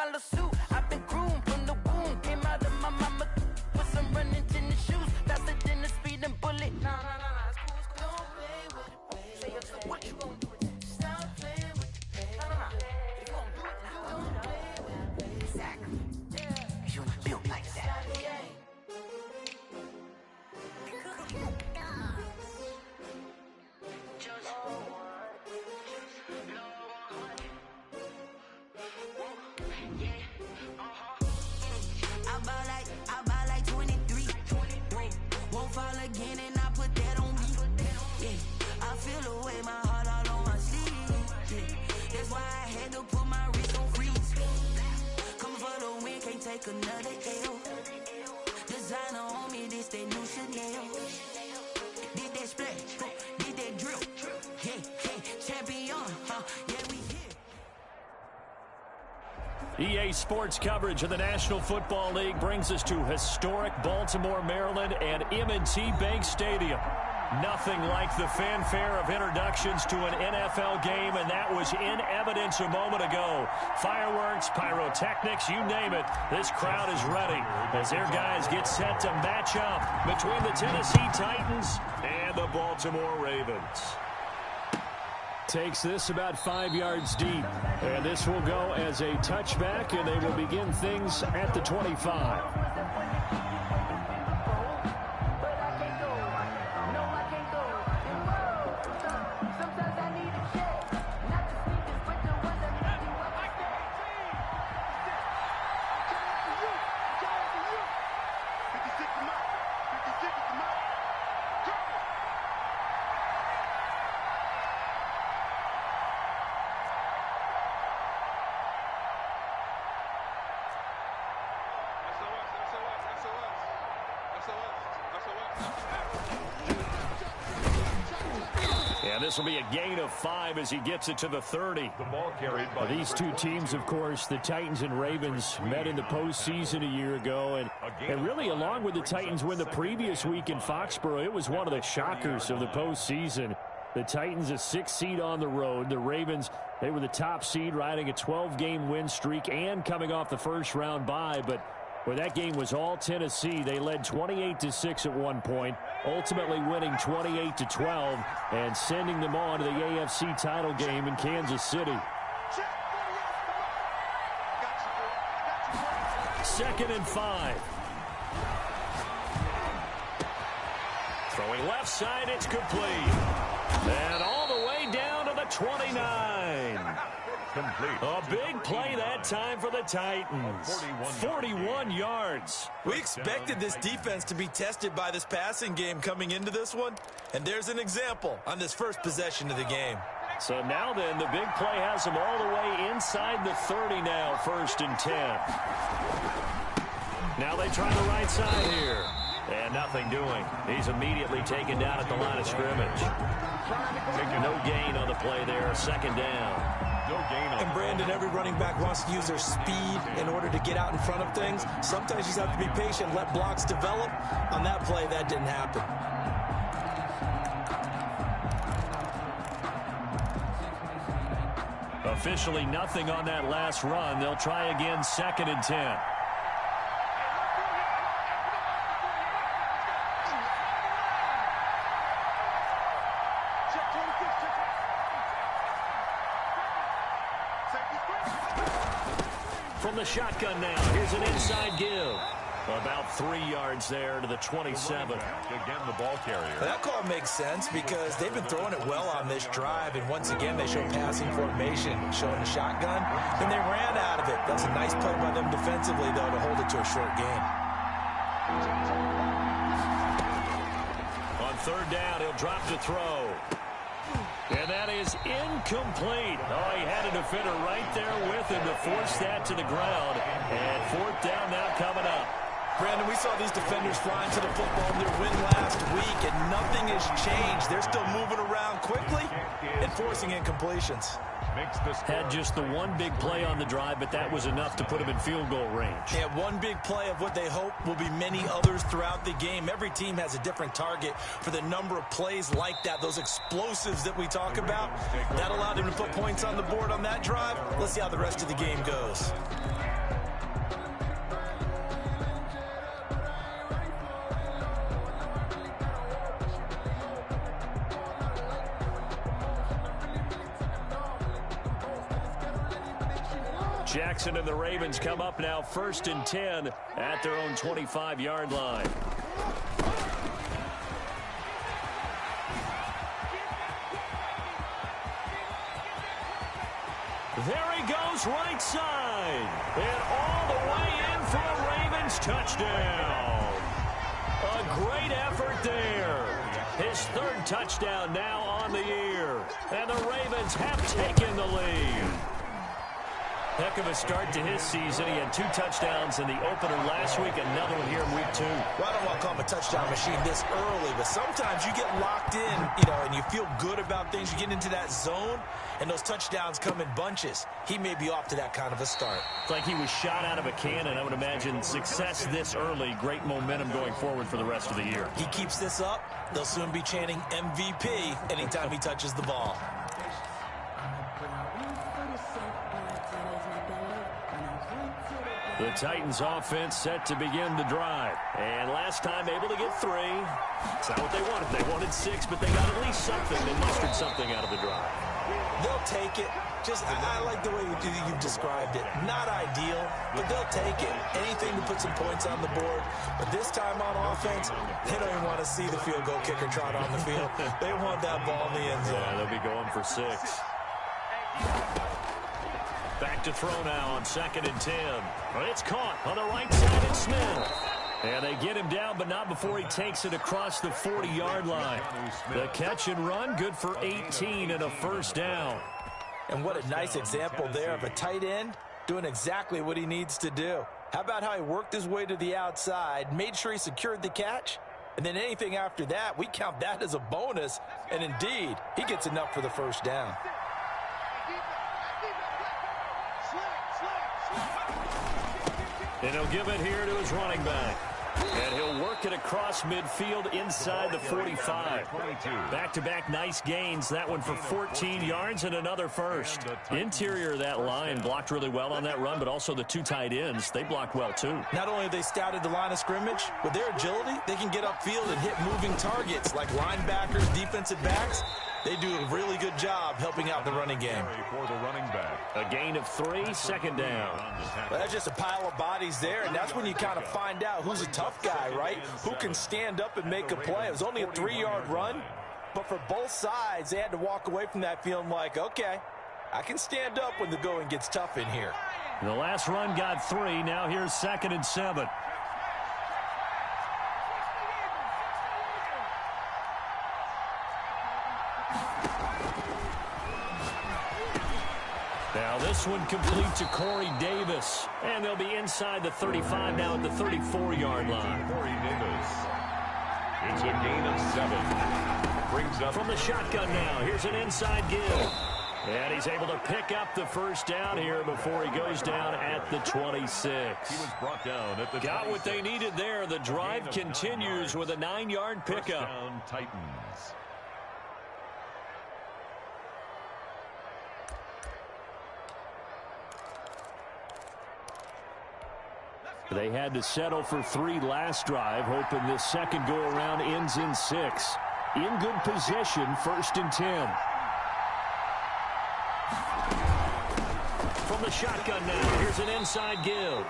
follow suit. I've been groomed from the womb. Came out of my mama with some running tennis shoes. Faster than a speeding bullet. Nah, it's cool, it's cool. Don't play with it, baby. Say up, so what you gonna do with it? Stop playing with it, baby. Nah. If you gonna do it, then don't play with it, baby. Exactly. Yeah. You built like that. I buy like 23. Won't fall again and I put that on me. Yeah, I feel away my heart all on my sleeve. Yeah, that's why I had to put my wrist on freeze. Coming for the win, can't take another L. Designer on me, this that new Chanel. Did that splash, did that drill. Yeah, champion, yeah, we here. EA Sports coverage of the National Football League brings us to historic Baltimore, Maryland, and M&T Bank Stadium. Nothing like the fanfare of introductions to an NFL game, and that was in evidence a moment ago. Fireworks, pyrotechnics, you name it. This crowd is ready as their guys get set to match up between the Tennessee Titans and the Baltimore Ravens. Takes this about 5 yards deep, and this will go as a touchback, and they will begin things at the 25. And this will be a gain of 5 as he gets it to the 30. The ball carried by these two teams, of course, the Titans and Ravens, met in the postseason a year ago. And really, along with the Titans win the previous week in Foxborough, it was one of the shockers of the postseason. The Titans, a 6th seed on the road. The Ravens, they were the top seed, riding a 12-game win streak and coming off the first-round bye. But where that game was all Tennessee, they led 28-6 at one point, ultimately winning 28-12 and sending them on to the AFC title game in Kansas City. 2nd and 5. Throwing left side, it's complete. And all the way down to the 29. Complete. A big play that time for the Titans. 41 yards. We expected this defense to be tested by this passing game coming into this one, and there's an example on this first possession of the game. So now then, the big play has them all the way inside the 30 now, 1st and 10. Now they try the right side here. And nothing doing. He's immediately taken down at the line of scrimmage. No gain on the play there, 2nd down. And Brandon, every running back wants to use their speed in order to get out in front of things. Sometimes you just have to be patient, let blocks develop. On that play, that didn't happen. Officially nothing on that last run. They'll try again, 2nd and 10. From the shotgun now, here's an inside give. About 3 yards there to the 27. Again, the ball carrier. That call makes sense because they've been throwing it well on this drive, and once again they show passing formation, showing the shotgun, and they ran out of it. That's a nice play by them defensively, though, to hold it to a short gain. On 3rd down, he'll drop to throw. And that is incomplete. Oh, he had a defender right there with him to force that to the ground. And 4th down now coming up. Brandon, we saw these defenders flying to the football in their win last week, and nothing has changed. They're still moving around quickly and forcing incompletions. Had just the one big play on the drive, but that was enough to put them in field goal range. Yeah, one big play of what they hope will be many others throughout the game. Every team has a different target for the number of plays like that, those explosives that we talk about. That allowed them to put points on the board on that drive. Let's see how the rest of the game goes. Jackson and the Ravens come up now 1st and 10 at their own 25-yard line. There he goes, right side. And all the way in for a Ravens touchdown. A great effort there. His 3rd touchdown now on the year. And the Ravens have taken the lead. Heck of a start to his season. He had 2 touchdowns in the opener last week, another one here in week 2. Well, I don't want to call him a touchdown machine this early, but sometimes you get locked in, and you feel good about things. You get into that zone, and those touchdowns come in bunches. He may be off to that kind of a start. It's like he was shot out of a cannon. I would imagine success this early, great momentum going forward for the rest of the year. He keeps this up, they'll soon be chanting MVP anytime he touches the ball. The Titans offense set to begin the drive. And last time able to get 3. It's not what they wanted. They wanted 6, but they got at least something. They mustered something out of the drive. They'll take it. I like the way you've described it. Not ideal, but they'll take it. Anything to put some points on the board. But this time on offense, they don't even want to see the field goal kicker trot on the field. They want that ball in the end zone. Yeah, they'll be going for 6. Back to throw now on 2nd and 10. But it's caught on the right side, it's Smith. And they get him down, but not before he takes it across the 40-yard line. The catch and run, good for 18 and a 1st down. And what a nice example there of a tight end doing exactly what he needs to do. How about how he worked his way to the outside, made sure he secured the catch, and then anything after that, we count that as a bonus. And indeed, he gets enough for the 1st down. And he'll give it here to his running back. And he'll work it across midfield inside the 45. Back-to-back nice gains. That one for 14 yards and another 1st. Interior of that line blocked really well on that run, but also the 2 tight ends. They blocked well, too. Not only have they scouted the line of scrimmage, with their agility, they can get upfield and hit moving targets like linebackers, defensive backs. They do a really good job helping out the running game. For the running back. A gain of 3, 2nd down. Well, that's just a pile of bodies there, and that's when you kind of find out who's a tough guy, right? Who can stand up and make a play. It was only a 3-yard run, but for both sides, they had to walk away from that feeling like, okay, I can stand up when the going gets tough in here. The last run got 3. Now here's 2nd and 7. Now this one complete to Corey Davis. And they'll be inside the 35 now at the 34-yard line. Corey Davis. It's a gain of 7. Brings up from the shotgun now. Here's an inside give. And he's able to pick up the 1st down here before he goes down at the 26. He was brought down at the Got 26. What they needed there. The drive continues with a 9-yard pickup. Titans. They had to settle for 3 last drive, hoping this second go-around ends in 6. In good position, 1st and 10. From the shotgun now, here's an inside give.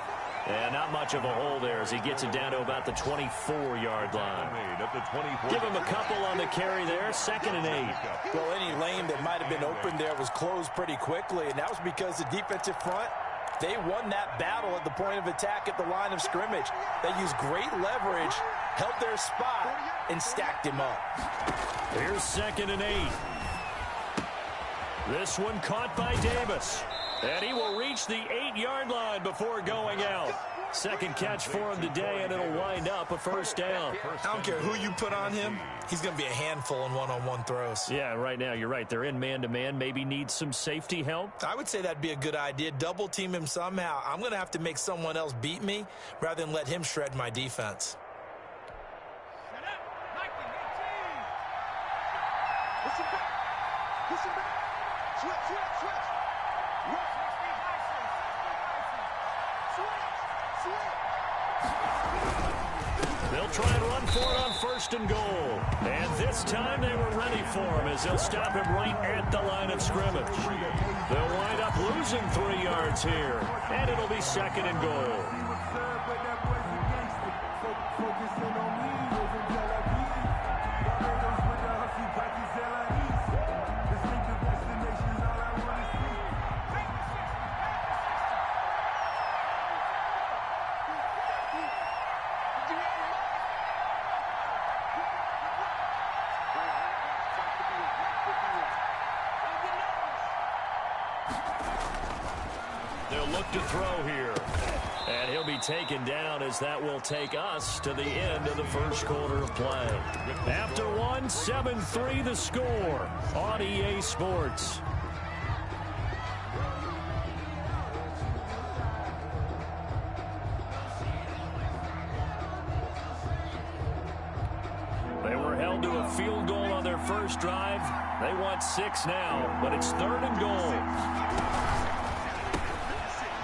And not much of a hole there as he gets it down to about the 24-yard line. Give him a couple on the carry there, 2nd and 8. Well, any lane that might have been open there was closed pretty quickly, and that was because the defensive front, they won that battle at the point of attack at the line of scrimmage. They used great leverage, held their spot, and stacked him up. Here's 2nd and 8. This one caught by Davis. And he will reach the 8-yard line before going out. Second catch for him today, and it'll wind up a first down. I don't care who you put on him. He's going to be a handful in one-on-one throws. Yeah, right now, you're right. They're in man-to-man. Maybe need some safety help. I would say that'd be a good idea. Double team him somehow. I'm going to have to make someone else beat me rather than let him shred my defense. They'll try and run for it on first and goal. And this time they were ready for him as they'll stop him right at the line of scrimmage. They'll wind up losing 3 yards here. And it'll be second and goal. They'll look to throw here. And he'll be taken down as that will take us to the end of the first quarter of play. After one, 7-3 the score on EA Sports. They were held to a field goal on their first drive. They want 6 now, but it's third and goal.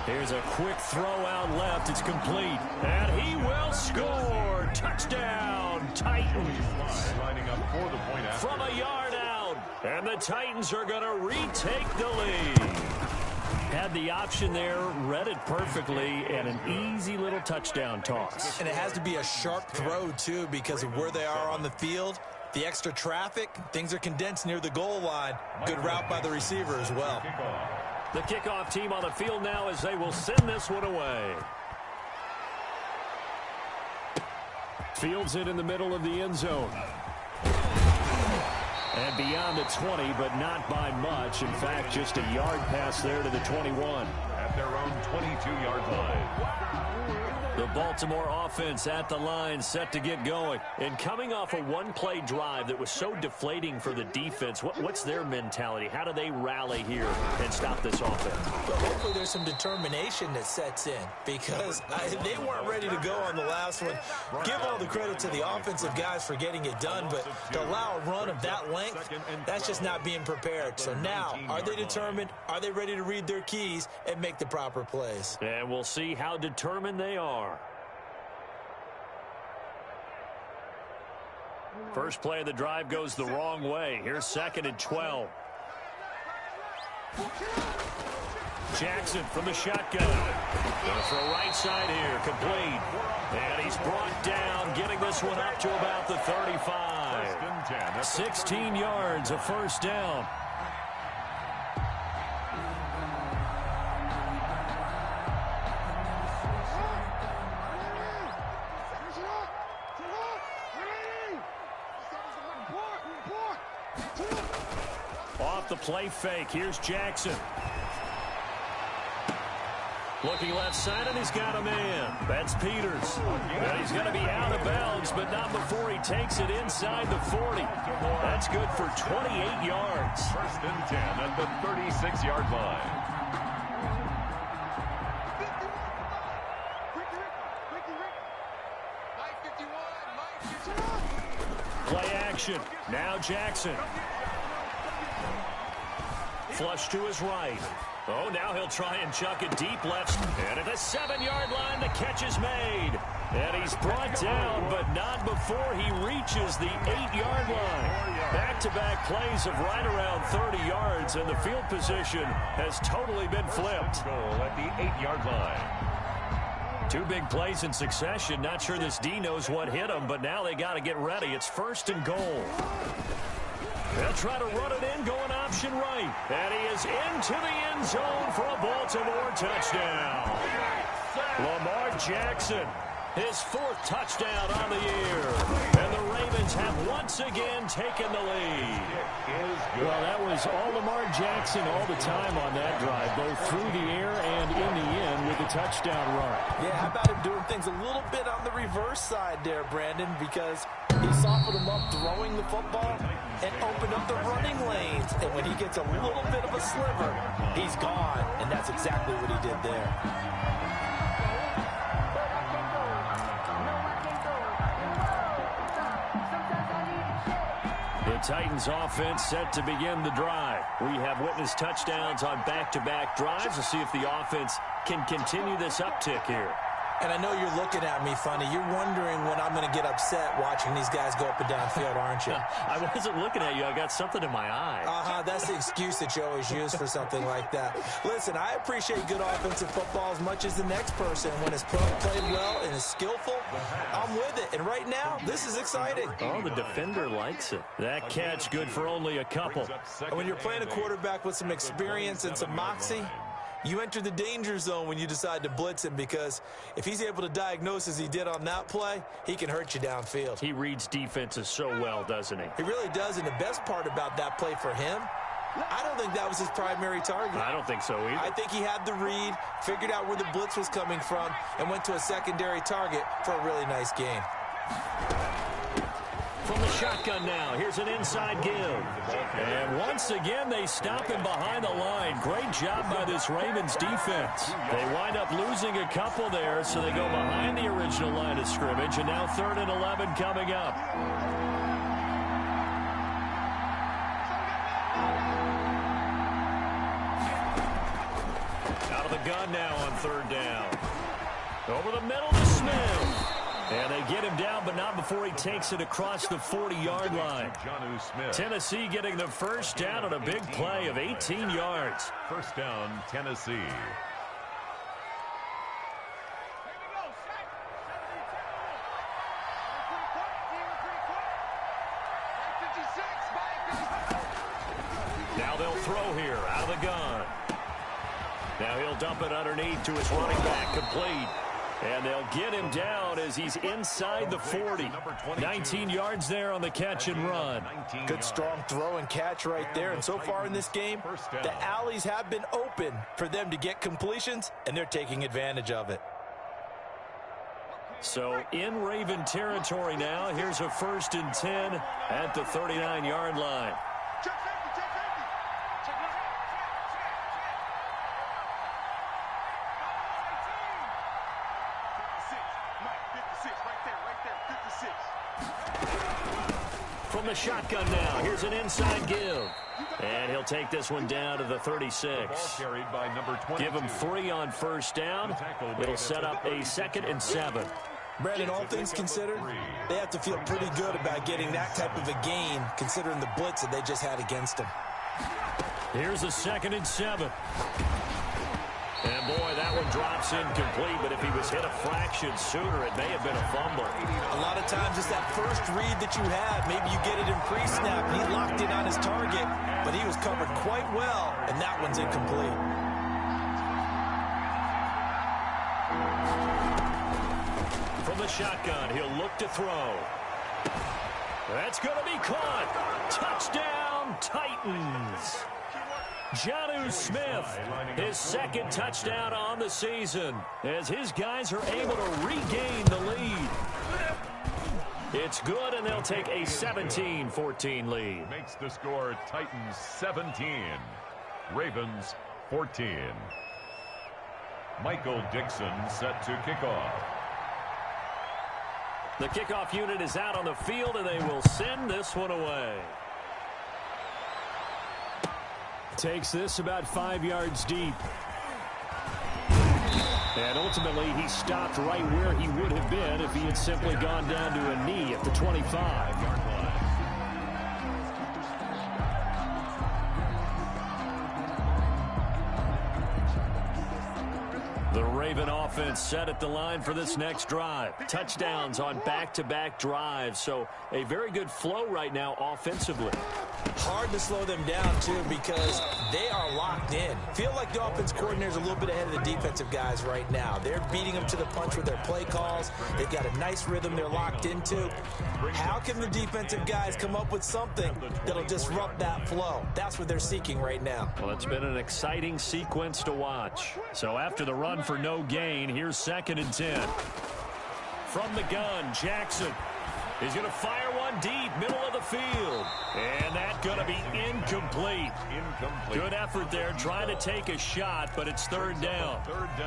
Here's a quick throw out left. It's complete. And he will score. Touchdown, Titans. Lining up for the point after. From a yard out. And the Titans are going to retake the lead. Had the option there, read it perfectly, and an easy little touchdown toss. And it has to be a sharp throw, too, because of where they are on the field. The extra traffic, things are condensed near the goal line. Good route by the receiver as well. The kickoff team on the field now as they will send this one away. Fields it in the middle of the end zone. And beyond the 20, but not by much. In fact, just a yard pass there to the 21. At their own 22-yard line. The Baltimore offense at the line, set to get going. And coming off a one-play drive that was so deflating for the defense, what's their mentality? How do they rally here and stop this offense? Well, hopefully there's some determination that sets in because they weren't ready to go on the last one. Give all the credit to the offensive guys for getting it done, but to allow a run of that length, that's just not being prepared. So now, are they determined? Are they ready to read their keys and make the proper plays? And we'll see how determined they are. First play of the drive goes the wrong way. Here's second and 12. Jackson from the shotgun. Going for a right side here, complete. And he's brought down, getting this one up to about the 35. 16 yards, a first down. Off the play fake. Here's Jackson. Looking left side, and he's got a man. That's Peters. And he's going to be out of bounds, but not before he takes it inside the 40. That's good for 28 yards. First and 10 at the 36-yard line. Play action. Now Jackson. Flush to his right. Oh, now he'll try and chuck it deep left. And at the 7-yard line, the catch is made. And he's brought down, but not before he reaches the 8-yard line. Back-to-back plays of right around 30 yards, and the field position has totally been flipped. Goal at the 8-yard line. Two big plays in succession. Not sure this D knows what hit him, but now they got to get ready. It's first and goal. They'll try to run it in, going option right. And he is into the end zone for a Baltimore touchdown. Lamar Jackson His 4th touchdown on the year. And the Ravens have once again taken the lead. Well, that was all Lamar Jackson all the time on that drive, both through the air and in the end with a touchdown run. Yeah, how about him doing things a little bit on the reverse side there, Brandon, because he softened him up throwing the football and opened up the running lanes. And when he gets a little bit of a sliver, he's gone. And that's exactly what he did there. The Titans offense set to begin the drive. We have witnessed touchdowns on back-to-back drives to see if the offense can continue this uptick here. And I know you're looking at me funny. You're wondering when I'm going to get upset watching these guys go up and down field, aren't you? I wasn't looking at you. I got something in my eye. That's the excuse that you always use for something like that. Listen, I appreciate good offensive football as much as the next person. When it's played well and is skillful, I'm with it. And right now, this is exciting. Oh, the defender likes it. That catch good for only a couple. And when you're playing a quarterback with some experience and some moxie, you enter the danger zone when you decide to blitz him, because if he's able to diagnose as he did on that play, he can hurt you downfield. He reads defenses so well, doesn't he? He really does, and the best part about that play for him, I don't think that was his primary target. I don't think so either. I think he had the read, figured out where the blitz was coming from, and went to a secondary target for a really nice gain. From the shotgun now, here's an inside give. And once again, they stop him behind the line. Great job by this Ravens defense. They wind up losing a couple there, so they go behind the original line of scrimmage, and now 3rd and 11 coming up. Out of the gun now on 3rd down. Over the middle to Smith. And they get him down, but not before he takes it across the 40-yard line. Tennessee getting the first down on a big play of 18 yards. First down, Tennessee. Now they'll throw here out of the gun. Now he'll dump it underneath to his running back, complete. And they'll get him down as he's inside the 40. 19 yards there on the catch and run. Good strong throw and catch right there. And so far in this game, the alleys have been open for them to get completions, and they're taking advantage of it. So in Raven territory now, here's a 1st and 10 at the 39-yard line. From the shotgun now, here's an inside give. And he'll take this one down to the 36. Give him 3 on 1st down. It'll set up a 2nd and 7. Brandon, all things considered, they have to feel pretty good about getting that type of a gain, considering the blitz that they just had against them. Here's a 2nd and 7. And boy, that one drops incomplete, but if he was hit a fraction sooner, it may have been a fumble. A lot of times it's that first read that you have. Maybe you get it in pre-snap, and he locked in on his target, but he was covered quite well, and that one's incomplete. From the shotgun, he'll look to throw. That's going to be caught. Touchdown, Titans. Jonnu Smith, his 2nd touchdown on the season, as his guys are able to regain the lead. It's good, and they'll take a 17-14 lead. Makes the score Titans 17, Ravens 14. Michael Dixon set to kick off. The kickoff unit is out on the field, and they will send this one away. Takes this about 5 yards deep. And ultimately, he stopped right where he would have been if he had simply gone down to a knee at the 25-yard line. The Raven offense set at the line for this next drive. Touchdowns on back-to-back drives, so a very good flow right now offensively. Hard to slow them down, too, because they are locked in. Feel like the offense coordinator is a little bit ahead of the defensive guys right now. They're beating them to the punch with their play calls. They've got a nice rhythm they're locked into. How can the defensive guys come up with something that'll disrupt that flow? That's what they're seeking right now. Well, it's been an exciting sequence to watch. So after the run for no gain, here's 2nd and 10. From the gun, Jackson. He's going to fire one deep, middle of the field. And that's going to be incomplete. Good effort there, trying to take a shot, but it's 3rd down.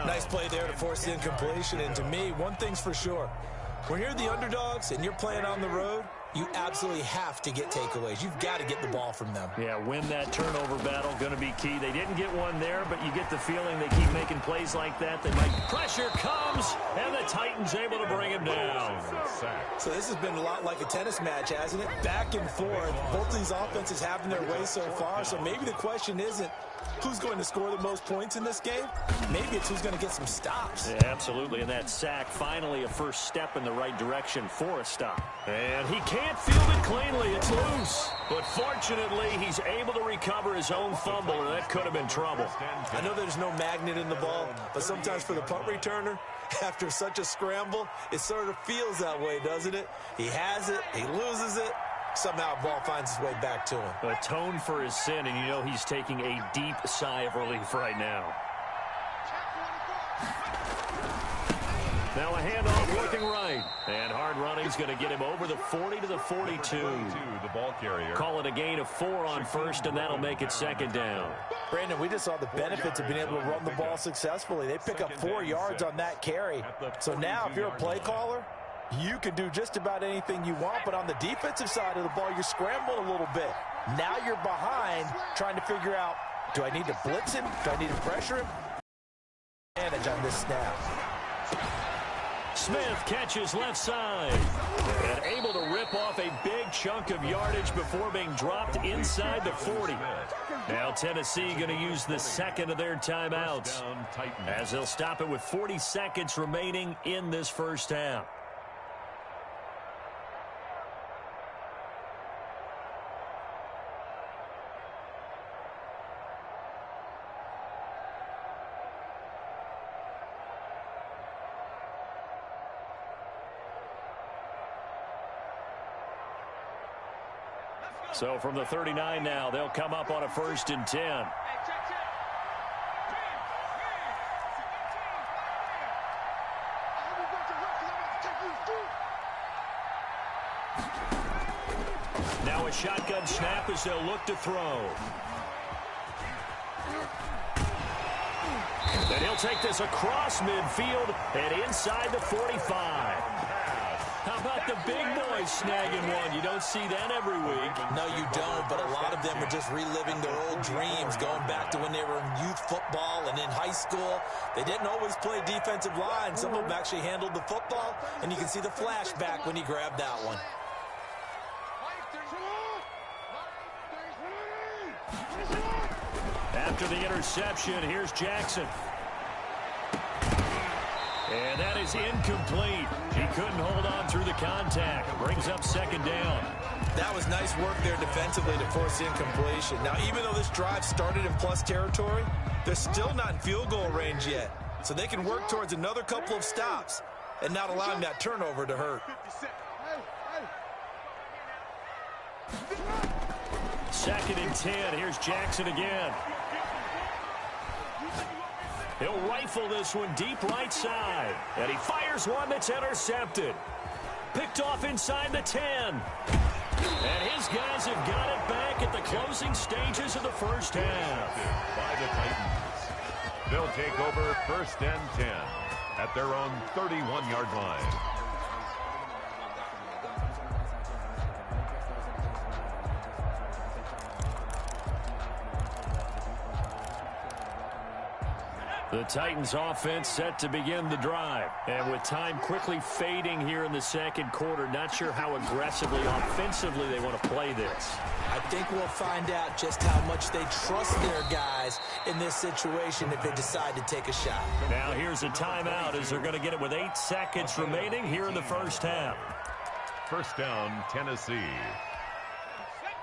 Nice play there to force the incompletion. And to me, one thing's for sure. When you're the underdogs and you're playing on the road, you absolutely have to get takeaways. You've got to get the ball from them. Yeah, win that turnover battle, going to be key. They didn't get one there, but you get the feeling they keep making plays like that. They might. Pressure comes, and the Titans able to bring him down. So this has been a lot like a tennis match, hasn't it? Back and forth. Both these offenses having their way so far. So maybe the question isn't who's going to score the most points in this game. Maybe it's who's going to get some stops. Yeah, absolutely. And that sack, finally a first step in the right direction for a stop. And he can't field it cleanly. It's loose. But fortunately, he's able to recover his own fumble, or that could have been trouble. I know there's no magnet in the ball, but sometimes for the punt returner, after such a scramble, it sort of feels that way, doesn't it? He has it, he loses it. Somehow the ball finds its way back to him. Atone for his sin, and you know he's taking a deep sigh of relief right now. Now a handoff working right. And hard running's going to get him over the 40 to the 42. The ball carrier. Call it a gain of 4 on first, and that'll make it 2nd down. Brandon, we just saw the benefits of being able to run the ball successfully. They pick up 4 yards on that carry. So now if you're a play caller, you can do just about anything you want, but on the defensive side of the ball, you're scrambling a little bit. Now you're behind trying to figure out, do I need to blitz him? Do I need to pressure him? Advantage on this snap. Smith catches left side and able to rip off a big chunk of yardage before being dropped inside the 40. Now Tennessee going to use the 2nd of their timeouts as they'll stop it with 40 seconds remaining in this first half. So from the 39 now, they'll come up on a 1st and 10. Now a shotgun snap as they'll look to throw. And he'll take this across midfield and inside the 45. How about the big boys snagging one? You don't see that every week. No, you don't, but a lot of them are just reliving their old dreams, going back to when they were in youth football and in high school. They didn't always play defensive line. Some of them actually handled the football, and you can see the flashback when he grabbed that one. After the interception, here's Jackson. And that is incomplete. He couldn't hold on through the contact. Brings up 2nd down. That was nice work there defensively to force the incompletion. Now, even though this drive started in plus territory, they're still not in field goal range yet. So they can work towards another couple of stops and not allowing that turnover to hurt. 2nd and 10. Here's Jackson again. He'll rifle this one deep right side. And he fires one that's intercepted. Picked off inside the 10. And his guys have got it back at the closing stages of the first half. By the Titans. They'll take over 1st and 10 at their own 31-yard line. The Titans offense set to begin the drive. And with time quickly fading here in the 2nd quarter, not sure how aggressively, offensively they want to play this. I think we'll find out just how much they trust their guys in this situation if they decide to take a shot. Now here's a timeout as they're going to get it with 8 seconds remaining here in the first half. 1st down, Tennessee.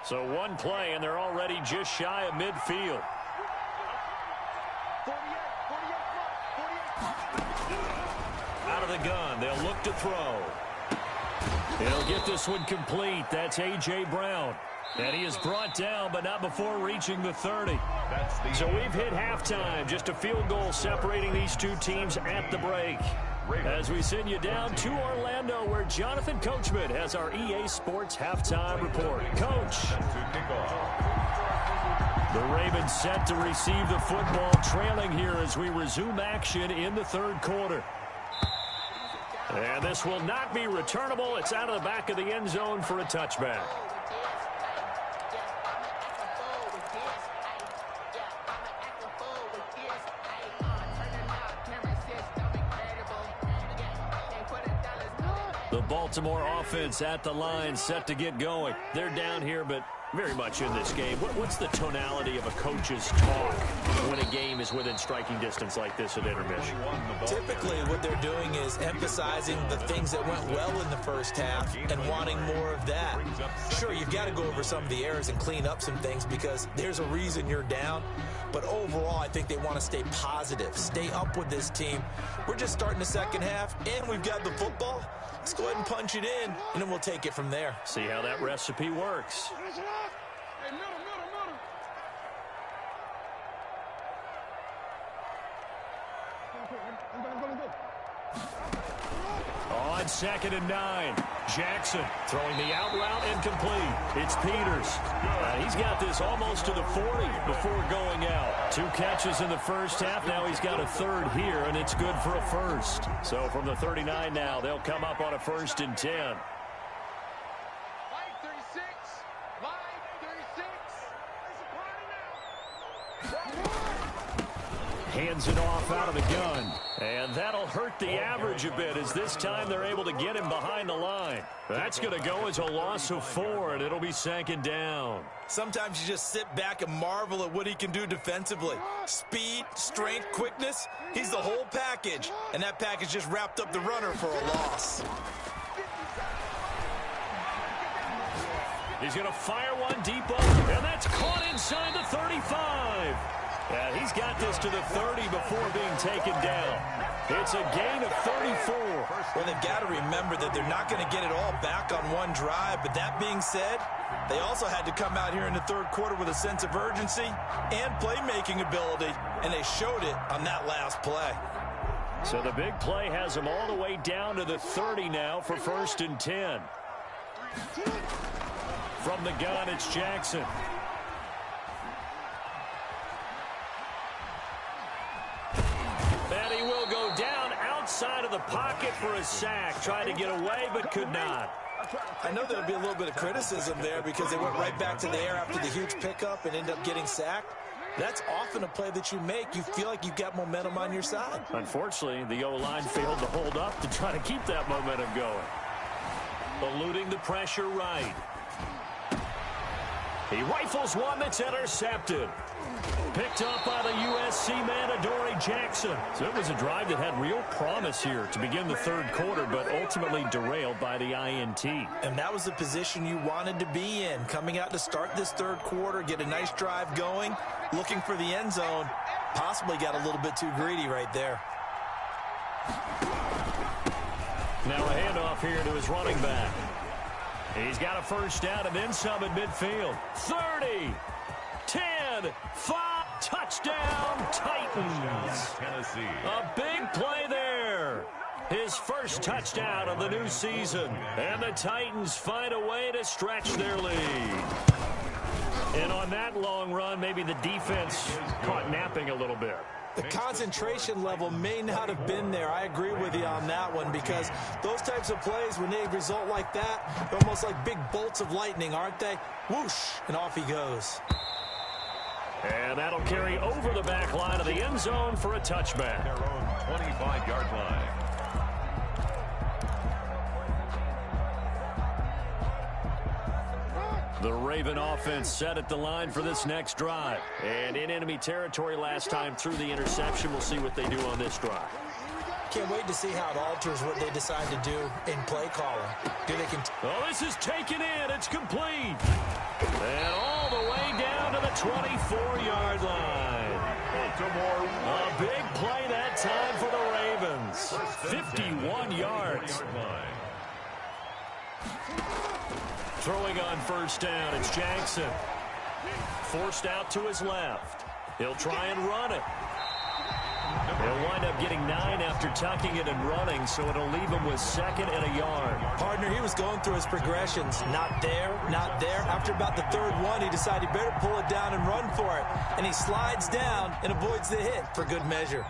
So one play, and they're already just shy of midfield. Out of the gun, they'll look to throw. He'll get this one complete. That's A.J. Brown. And he is brought down, but not before reaching the 30. So we've hit halftime. Just a field goal separating these two teams at the break. As we send you down to Orlando, where Jonathan Coachman has our EA Sports halftime report. Coach. The Ravens set to receive the football, trailing here as we resume action in the third quarter. And this will not be returnable. It's out of the back of the end zone for a touchback. The Baltimore offense at the line, set to get going. They're down here, but very much in this game. What's the tonality of a coach's talk when a game is within striking distance like this at intermission? Typically, what they're doing is emphasizing the things that went well in the first half and wanting more of that. Sure, you've got to go over some of the errors and clean up some things because there's a reason you're down. But overall, I think they want to stay positive, stay up with this team. We're just starting the second half, and we've got the football. Let's go ahead and punch it in, and then we'll take it from there. See how that recipe works. On 2nd and 9, Jackson throwing the out route and complete. It's Peters. He's got this almost to the 40 before going out. 2 catches in the first half. Now he's got a third here, and it's good for a first. So from the 39 now, they'll come up on a 1st and 10. Hands it off out of the gun. And that'll hurt the average a bit as this time they're able to get him behind the line. That's going to go as a loss of 4, and it'll be 2nd down. Sometimes you just sit back and marvel at what he can do defensively. Speed, strength, quickness, he's the whole package. And that package just wrapped up the runner for a loss. He's going to fire one deep over, and that's caught inside the 35. Yeah, he's got this to the 30 before being taken down. It's a gain of 34. Well, they've got to remember that they're not going to get it all back on one drive. But that being said, they also had to come out here in the third quarter with a sense of urgency and playmaking ability, and they showed it on that last play. So the big play has them all the way down to the 30 now for 1st and 10. From the gun, it's Jackson. And he will go down outside of the pocket for a sack. Tried to get away, but could not. I know there'll be a little bit of criticism there because they went right back to the air after the huge pickup and ended up getting sacked. That's often a play that you make. You feel like you've got momentum on your side. Unfortunately, the O-line failed to hold up to try to keep that momentum going. Eluding the pressure right. He rifles one that's intercepted. Picked up by the USC man, Adoree Jackson. So it was a drive that had real promise here to begin the third quarter, but ultimately derailed by the INT. And that was the position you wanted to be in. Coming out to start this third quarter, get a nice drive going, looking for the end zone. Possibly got a little bit too greedy right there. Now a handoff here to his running back. He's got a first down and then some at midfield. 30, 10, 5, touchdown, Titans. Tennessee. A big play there. His first touchdown of the new season. And the Titans find a way to stretch their lead. And on that long run, maybe the defense caught napping a little bit. The concentration level may not have been there. I agree with you on that one because those types of plays, when they result like that, they're almost like big bolts of lightning, aren't they? Whoosh, and off he goes. And that'll carry over the back line of the end zone for a touchback. Their own 25-yard line. The Raven offense set at the line for this next drive. And in enemy territory last time through the interception. We'll see what they do on this drive. Can't wait to see how it alters what they decide to do in play calling. Oh, this is taken in. It's complete. And all the way down to the 24-yard line. Baltimore. A big play that time for the Ravens. 51 yards. Throwing on first down, it's Jackson. Forced out to his left. He'll try and run it. He'll wind up getting 9 after tucking it and running, so it'll leave him with 2nd and a yard. Partner, he was going through his progressions. Not there, not there. After about the 3rd one, he decided he better pull it down and run for it. And he slides down and avoids the hit for good measure.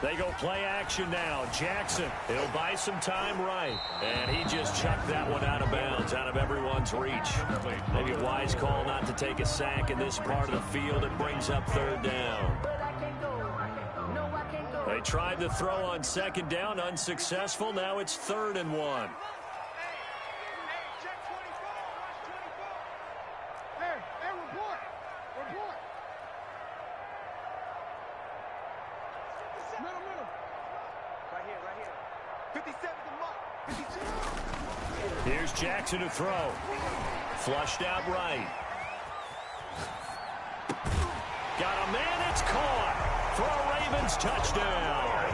They go play action now. Jackson, he'll buy some time right. And he just chucked that one out of bounds, out of everyone's reach. Maybe a wise call not to take a sack in this part of the field. It brings up 3rd down. They tried to throw on 2nd down, unsuccessful. Now it's 3rd and 1. Here's Jackson to throw. Flushed out right. Got a man, it's caught for a Ravens touchdown.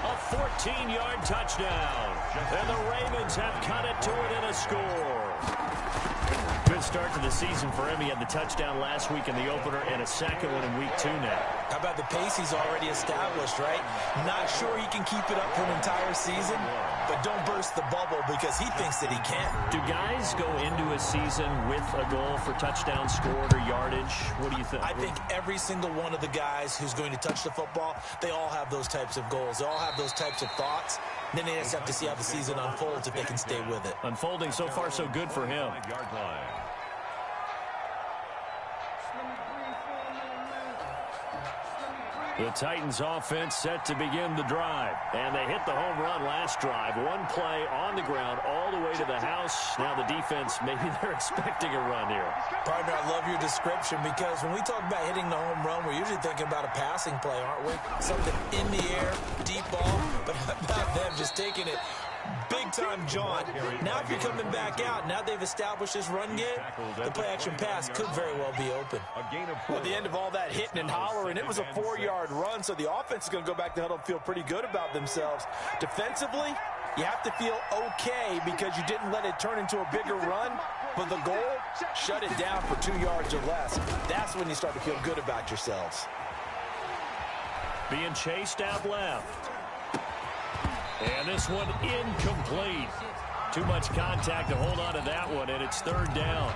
A 14-yard touchdown. And the Ravens have cut it to it in a score. Good start to the season for him. He had the touchdown last week in the opener and a 2nd one in week 2 now. How about the pace he's already established, right? Not sure he can keep it up for an entire season, but don't burst the bubble because he thinks that he can. Do guys go into a season with a goal for touchdown scored or yardage? What do you think? I think every single one of the guys who's going to touch the football, they all have those types of goals. They all have those types of thoughts. Then they just have to see how the season unfolds if they can stay with it. Unfolding so far so good for him. The Titans offense set to begin the drive. And they hit the home run last drive. One play on the ground all the way to the house. Now the defense, maybe they're expecting a run here. Partner, I love your description because when we talk about hitting the home run, we're usually thinking about a passing play, aren't we? Something in the air, deep ball, but how about them just taking it big-time jaunt. Now if you're coming back out, now they've established this run game, the play-action pass could very well be open. Well, at the end of all that hitting and hollering, it was a 4-yard run, so the offense is going to go back to huddle and feel pretty good about themselves. Defensively, you have to feel okay because you didn't let it turn into a bigger run, but the goal, shut it down for 2 yards or less. That's when you start to feel good about yourselves. Being chased out left. And this one incomplete. Too much contact to hold on to that one, and it's 3rd down.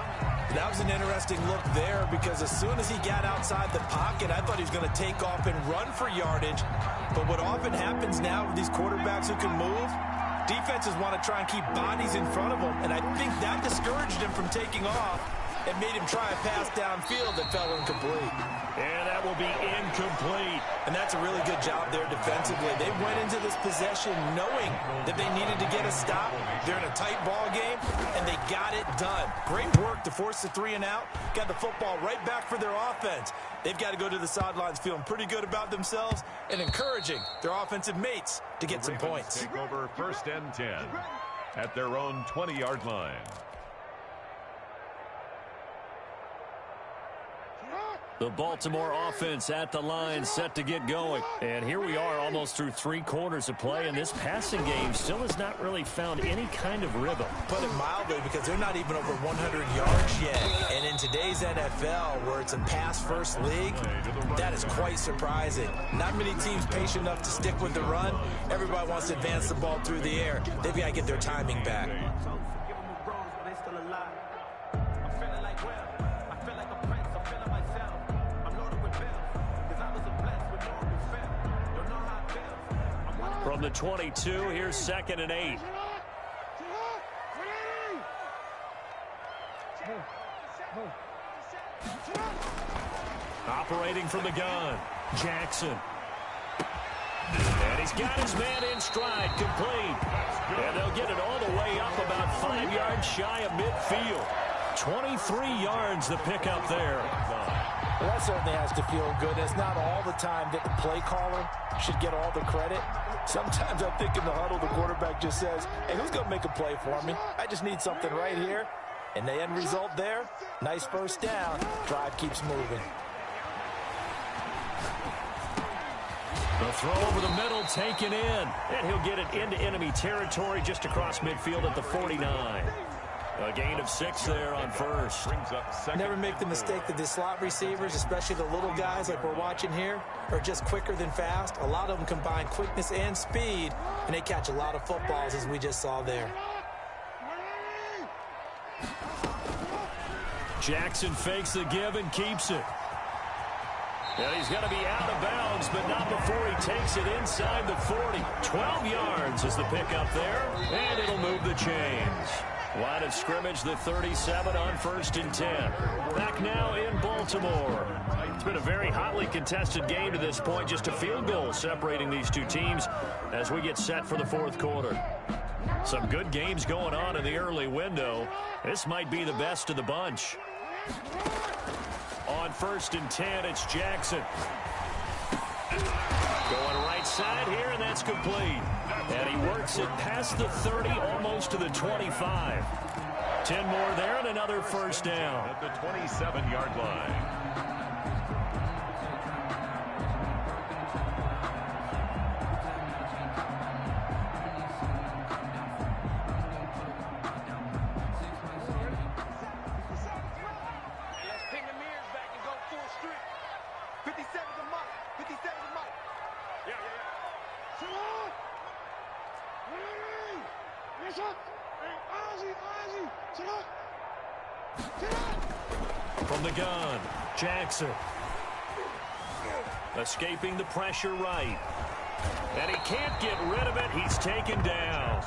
That was an interesting look there because as soon as he got outside the pocket, I thought he was going to take off and run for yardage. But what often happens now with these quarterbacks who can move, defenses want to try and keep bodies in front of them, and I think that discouraged him from taking off and made him try a pass downfield that fell incomplete. And that will be incomplete. And that's a really good job there defensively. They went into this possession knowing that they needed to get a stop. They're in a tight ball game, and they got it done. Great work to force the 3 and out. Got the football right back for their offense. They've got to go to the sidelines feeling pretty good about themselves and encouraging their offensive mates to get some points. Take over 1st and 10 at their own 20-yard line. The Baltimore offense at the line set to get going. And here we are almost through 3 quarters of play, and this passing game still has not really found any kind of rhythm. Put it mildly, because they're not even over 100 yards yet. And in today's NFL, where it's a pass-first league, that is quite surprising. Not many teams patient enough to stick with the run. Everybody wants to advance the ball through the air. They've got to get their timing back. From the 22, here's 2nd and 8. Operating from the gun, Jackson. And he's got his man in stride, complete. And they'll get it all the way up about 5 yards shy of midfield. 23 yards the pickup there. Well, that certainly has to feel good. It's not all the time that the play caller should get all the credit. Sometimes I think in the huddle, the quarterback just says, hey, who's going to make a play for me? I just need something right here. And the end result there, nice first down. Drive keeps moving. The throw over the middle, taken in. And he'll get it into enemy territory just across midfield at the 49. A gain of 6 there on first. Never make the mistake that the slot receivers, especially the little guys like we're watching here, are just quicker than fast. A lot of them combine quickness and speed, and they catch a lot of footballs, as we just saw there. Jackson fakes the give and keeps it. And he's going to be out of bounds, but not before he takes it inside the 40. 12 yards is the pickup there, and it'll move the chains. Line of scrimmage, the 37 on 1st and 10. Back now in Baltimore. It's been a very hotly contested game to this point. Just a field goal separating these two teams as we get set for the 4th quarter. Some good games going on in the early window. This might be the best of the bunch. On 1st and 10, it's Jackson. Going right side here, and that's complete. And he works it past the 30, almost to the 25. 10 more there and another first down. At the 27-yard line. From the gun, Jackson. Escaping the pressure right. And he can't get rid of it. He's taken down.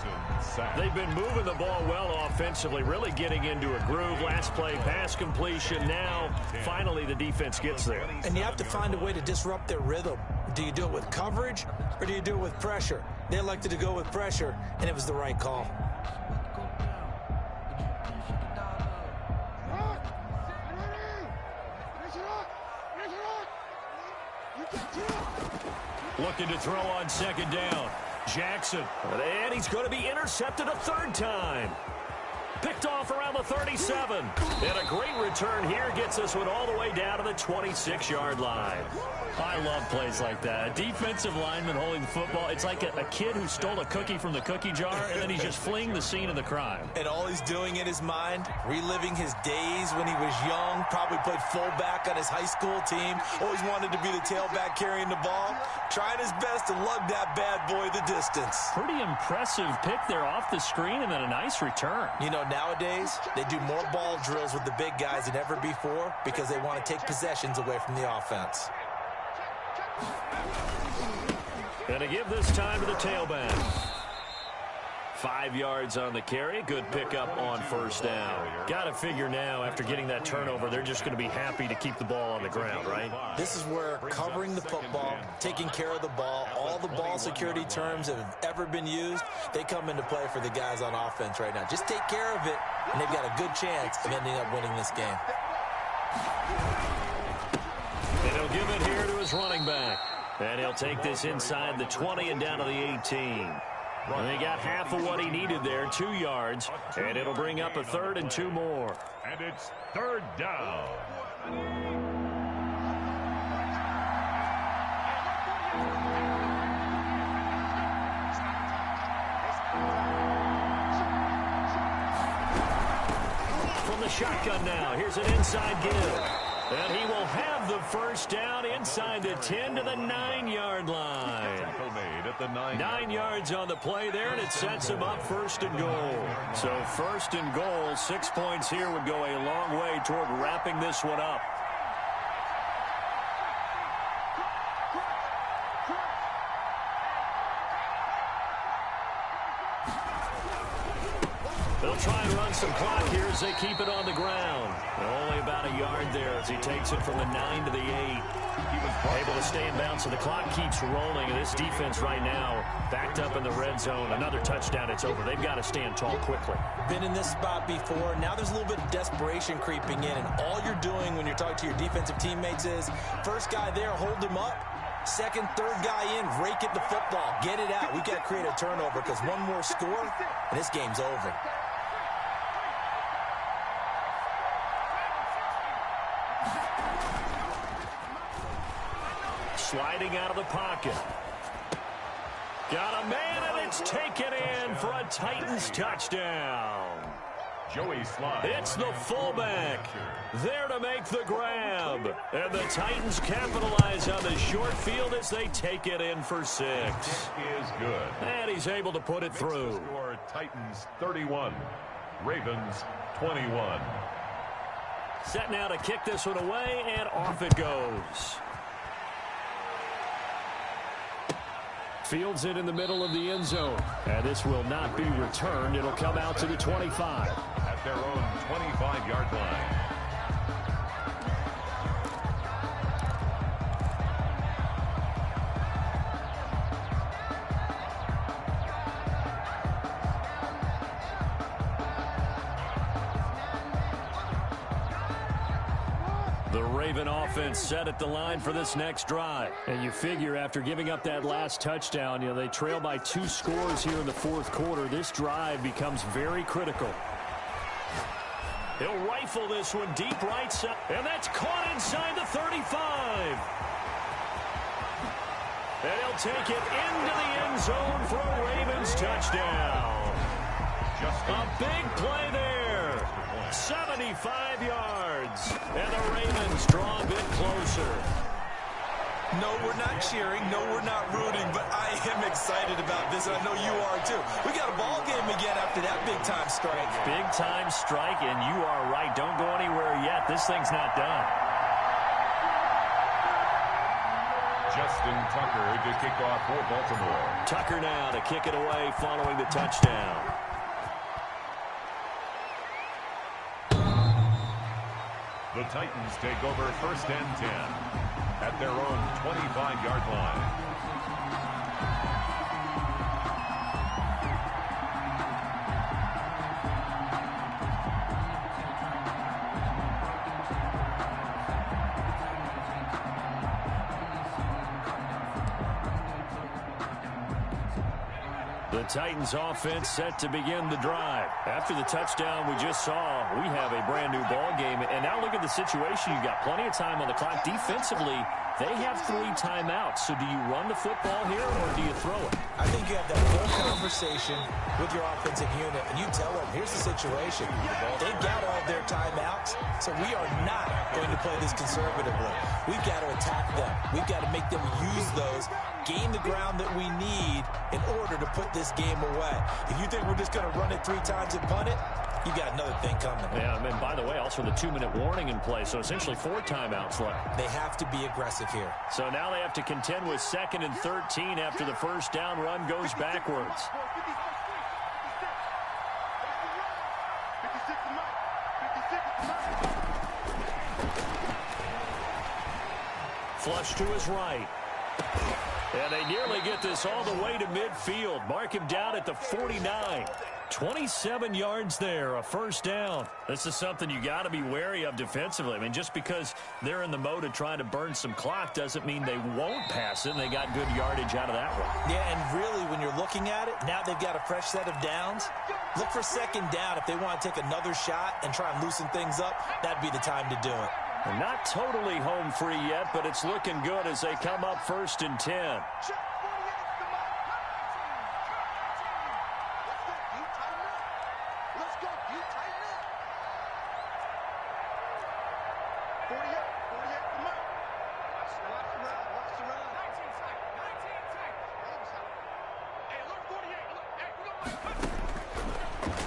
They've been moving the ball well offensively, really getting into a groove. Last play, pass completion. Now, finally, the defense gets there. And you have to find a way to disrupt their rhythm. Do you do it with coverage, or do you do it with pressure? They elected to go with pressure, and it was the right call. Looking to throw on 2nd down. Jackson. And he's going to be intercepted a 3rd time. Picked off around the 37. And a great return here gets us one all the way down to the 26-yard line. I love plays like that. A defensive lineman holding the football. It's like a kid who stole a cookie from the cookie jar, and then he's just fleeing the scene of the crime. And all he's doing in his mind, reliving his days when he was young, probably played fullback on his high school team, always wanted to be the tailback carrying the ball, trying his best to lug that bad boy the distance. Pretty impressive pick there off the screen, and then a nice return. You know, nowadays, they do more ball drills with the big guys than ever before because they want to take possessions away from the offense. And to give this time to the tailback. 5 yards on the carry. Good pickup on 1st down. Got to figure now, after getting that turnover, they're just going to be happy to keep the ball on the ground, right? This is where covering the football, taking care of the ball, all the ball security terms that have ever been used, they come into play for the guys on offense right now. Just take care of it, and they've got a good chance of ending up winning this game. And he'll give it here to his running back. And he'll take this inside the 20 and down to the 18. And he got half of what he needed there, 2 yards. And it'll bring up a 3rd and 2 more. And it's 3rd down. From the shotgun now, here's an inside give. And he will have the first down inside the 10 to the 9-yard line. At the 9 yards on the play there, and it sets him up 1st and goal. So 1st and goal, 6 points here would go a long way toward wrapping this one up. They'll try and run some clock here as they keep it on the ground. Only about a yard there as he takes it from the 9 to the 8. Able to stay in bounds, so the clock keeps rolling. And this defense right now backed up in the red zone. Another touchdown, it's over. They've got to stand tall quickly. Been in this spot before. Now there's a little bit of desperation creeping in. And all you're doing when you're talking to your defensive teammates is, first guy there, hold him up. Second, third guy in, rake at the football. Get it out. We've got to create a turnover because one more score, and this game's over. Sliding out of the pocket. Got a man, and it's taken in for a Titans touchdown. Joey Slye. It's the fullback there to make the grab. And the Titans capitalize on the short field as they take it in for 6. It is good. And he's able to put it through. The score, Titans 31, Ravens 21. Set now to kick this one away, and off it goes. Fields it in the middle of the end zone. And this will not be returned. It'll come out to the 25. At their own 25-yard line. The Raven offense set at the line for this next drive. And you figure after giving up that last touchdown, they trail by 2 scores here in the fourth quarter. This drive becomes very critical. He'll rifle this one deep right side. And that's caught inside the 35. And he'll take it into the end zone for a Ravens touchdown. A big play there. 75 yards. And the Ravens draw a bit closer. No, we're not cheering. No, we're not rooting. But I am excited about this, and I know you are too. We got a ball game again after that big-time strike. Big-time strike, and you are right. Don't go anywhere yet. This thing's not done. Justin Tucker to kick off for Baltimore. Tucker now to kick it away following the touchdown. The Titans take over 1st and 10 at their own 25-yard line. The Titans offense set to begin the drive. After the touchdown we just saw, we have a brand new ball game. And now look at the situation. You've got plenty of time on the clock. Defensively, they have 3 timeouts. So do you run the football here or do you throw it? I think you have that full conversation with your offensive unit, and you tell them, here's the situation. They've got all their timeouts, so we are not going to play this conservatively. We've got to attack them. We've got to make them use those, gain the ground that we need in order to put this game away. If you think we're just going to run it 3 times and punt it, you got another thing coming. Yeah, and by the way, also the 2-minute warning in play, so essentially 4 timeouts left. They have to be aggressive here. So now they have to contend with 2nd and 13 after the first down run goes backwards. Flush to his right. And they nearly get this all the way to midfield. Mark him down at the 49. 27 yards there, a first down. This is something you got to be wary of defensively. I mean, just because they're in the mode of trying to burn some clock doesn't mean they won't pass it, and they got good yardage out of that one. Yeah, and really, when you're looking at it, now they've got a fresh set of downs. Look for 2nd down. If they want to take another shot and try and loosen things up, that'd be the time to do it. They're not totally home free yet, but it's looking good as they come up 1st and 10.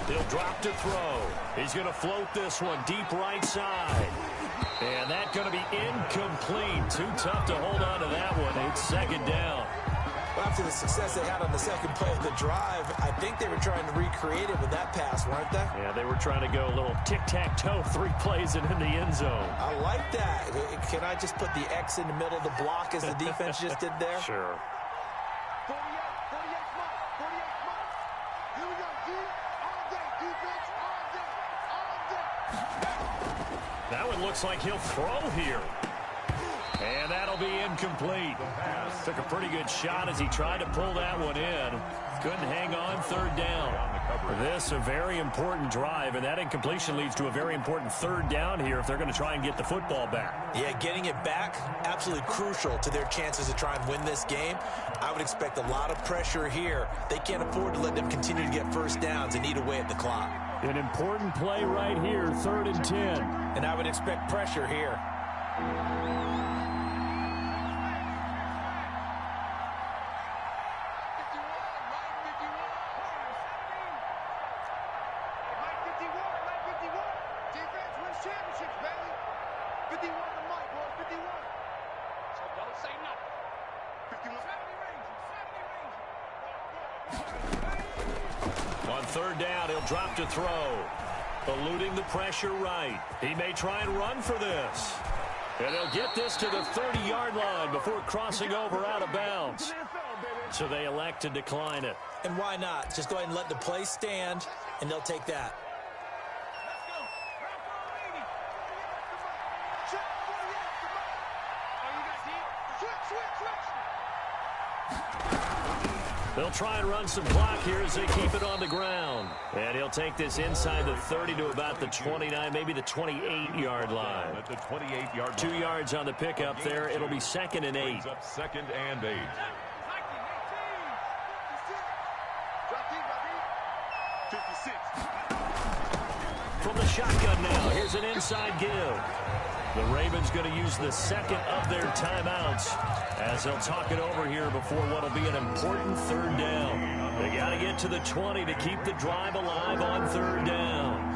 He'll drop to throw. He's going to float this one deep right side. And that's going to be incomplete. Too tough to hold on to that one. It's 2nd down. Well, after the success they had on the second play of the drive, I think they were trying to recreate it with that pass, weren't they? Yeah, they were trying to go a little tic-tac-toe, 3 plays and in the end zone. I like that. Can I just put the X in the middle of the block as the defense just did there? Sure. 48 mark. Here we go, G. All day, defense, all day. That one looks like he'll throw here. And that'll be incomplete. Took a pretty good shot as he tried to pull that one in. Couldn't hang on, third down. This a very important drive, and that incompletion leads to a very important third down here if they're going to try and get the football back. Yeah, getting it back, absolutely crucial to their chances to try and win this game. I would expect a lot of pressure here. They can't afford to let them continue to get first downs and eat away at the clock. An important play right here, 3rd and 10. And I would expect pressure here. On third down, he'll drop to throw. Eluding the pressure right. He may try and run for this. And he'll get this to the 30-yard line before crossing over out of bounds. So they elect to decline it. And why not? Just go ahead and let the play stand, and they'll take that. They'll try and run some clock here as they keep it on the ground. And he'll take this inside the 30 to about the 29, maybe the 28-yard line. At the 28-yard line. 2 yards on the pickup there. It'll be 2nd and 8. Up 2nd and 8. From the shotgun now, here's an inside give. The Ravens going to use the 2nd of their timeouts as they'll talk it over here before what will be an important 3rd down. They got to get to the 20 to keep the drive alive on 3rd down.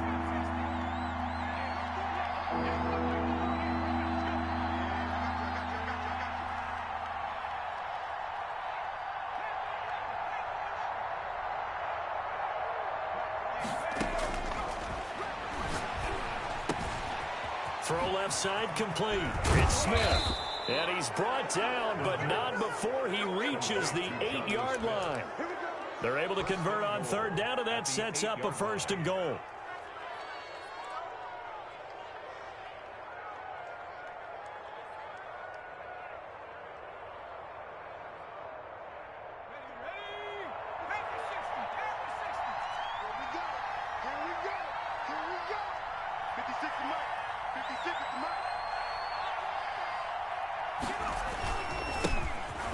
Throw left side complete. It's Smith. And he's brought down, but not before he reaches the 8-yard line. They're able to convert on 3rd down, and that sets up a 1st and goal.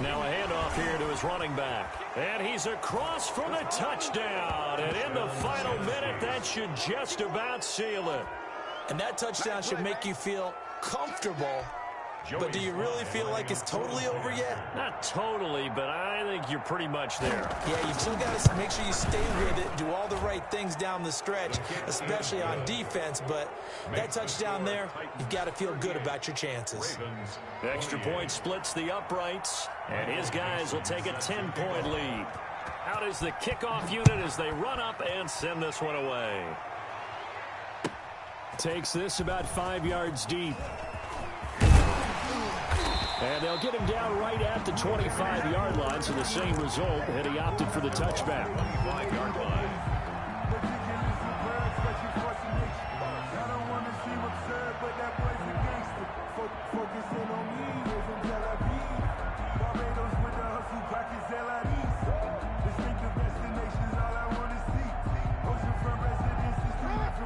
Now a handoff here to his running back. And he's across for the touchdown. And in the final minute, that should just about seal it. And that touchdown should make you feel comfortable. But do you really feel like it's totally over yet? Not totally, but I think you're pretty much there. Yeah, you've still got to make sure you stay with it, do all the right things down the stretch, especially on defense. But that touchdown there, you've got to feel good about your chances. Extra point splits the uprights, and his guys will take a 10-point lead. Out is the kickoff unit as they run up and send this one away. Takes this about 5 yards deep. And they'll get him down right at the 25-yard line, so the same result, and he opted for the touchback. 25-yard line.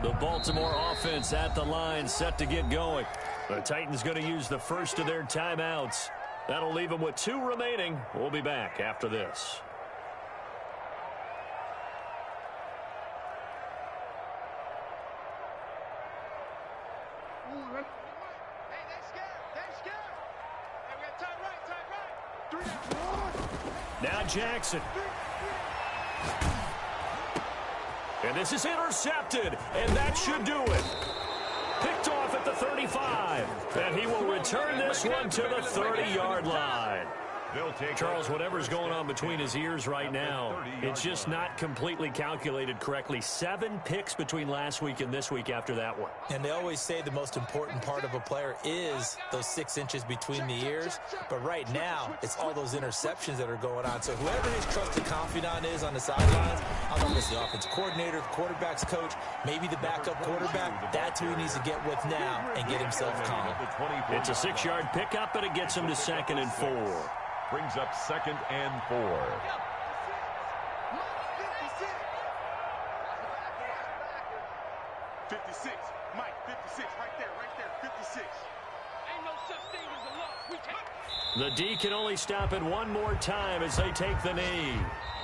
The Baltimore offense at the line, set to get going. The Titans going to use the first of their timeouts. That'll leave them with 2 remaining. We'll be back after this. Now Jackson. And this is intercepted, and that should do it. Picked off at the 35, and he will return this one to the 30-yard line. Charles, whatever's going on between his ears right now, it's just not completely calculated correctly. 7 picks between last week and this week after that one. And they always say the most important part of a player is those 6 inches between the ears. But right now, it's all those interceptions that are going on. So whoever his trusted confidant is on the sidelines, I don't know if it's the offensive coordinator, the quarterback's coach, maybe the backup quarterback, that's who he needs to get with now and get himself calm. It's a 6-yard pickup, and it gets him to 2nd and 4. Brings up 2nd and 4. 56, Mike, 56, right there, 56. Ain't no such thing as a loss. We can't. The D can only stop it one more time as they take the knee.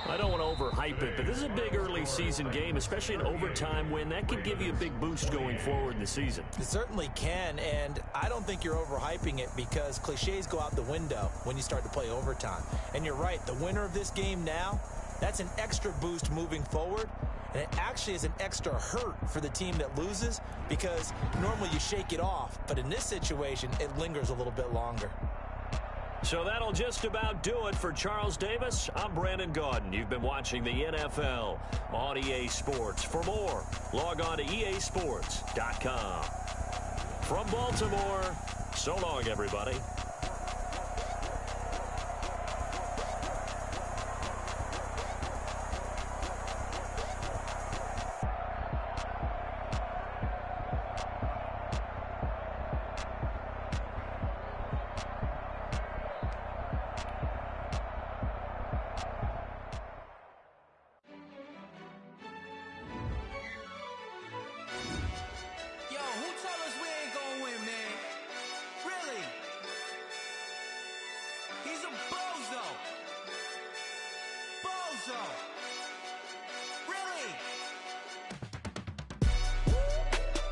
I don't want to overhype it, but this is a big early season game, especially an overtime win. That could give you a big boost going forward in the season. It certainly can, and I don't think you're overhyping it because cliches go out the window when you start to play overtime. And you're right, the winner of this game now, that's an extra boost moving forward, and it actually is an extra hurt for the team that loses because normally you shake it off, but in this situation, it lingers a little bit longer. So that'll just about do it for Charles Davis. I'm Brandon Gaudin. You've been watching the NFL on EA Sports. For more, log on to easports.com. From Baltimore, so long, everybody.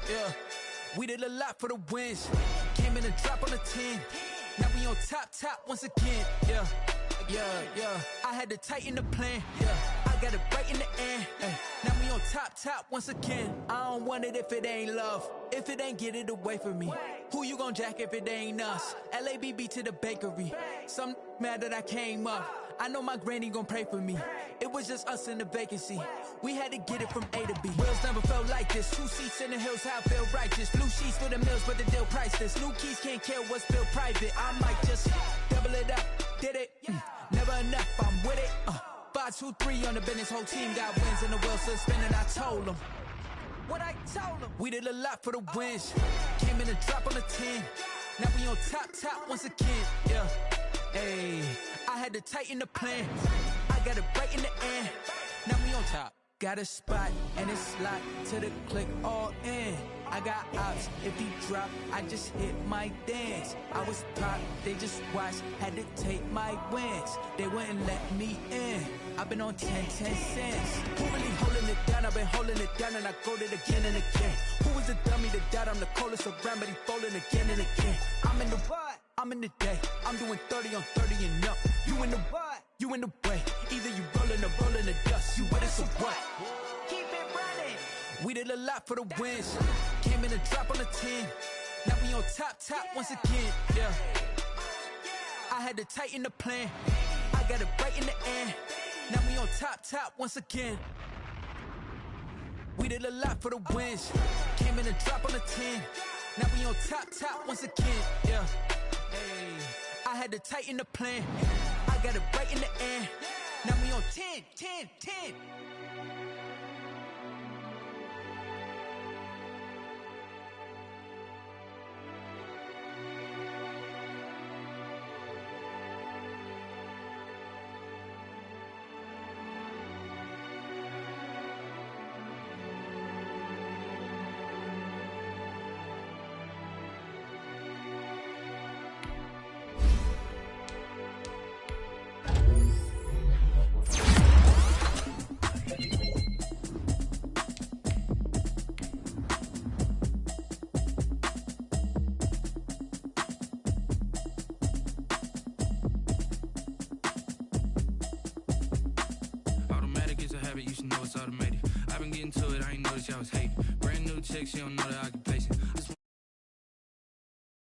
Yeah, we did a lot for the wins. Came in and dropped on the 10. Now we on top once again. Yeah. I had to tighten the plan. Yeah, I got it right in the end. Now we on top once again. I don't want it if it ain't love. If it ain't, get it away from me. Who you gon' jack if it ain't us? LABB to the bakery. Some mad that I came up. I know my granny gon' pray for me. It was just us in the vacancy. We had to get it from A to B. Wheels never felt like this. 2 seats in the hills, how I feel righteous. Blue sheets for the mills, but the deal priceless. New keys can't care what's built private. I might just double it up. Did it? Never enough, I'm with it. 5, 2, 3 on the business. Whole team got wins and the wheels still spinning. I told them what I told them. We did a lot for the wins. Came in and dropped on the 10. Now we on top once again. Yeah. Hey, I had to tighten the plan. I got it right in the end. Now we on top. Got a spot and it's locked to the click all in. I got ops, if he drop, I just hit my dance. I was pop, they just watched, had to take my wins. They wouldn't let me in. I've been on 10 cents. Who really holding it down? I've been holding it down and I go it again and again. Who was the dummy that died? I'm the coldest around, but he folding again and again. I'm in the what? I'm in the day. I'm doing 30 on 30 and up. You in the what? You in the way. Either you rolling or rolling the dust. You with us or what? Keep it running. We did a lot for the wins. Came in and dropped on the 10. Now we on top once again. Yeah. I had to tighten the plan. I got it right in the end. Now we on top once again. We did a lot for the wins. Came in and dropped on the 10. Now we on top once again. Yeah. Hey, I had to tighten the plan. I got it right in the end. Now we on 10. You should know it's automated. I've been getting to it, I ain't noticed y'all was hating. Brand new chick, she don't know that I can pay.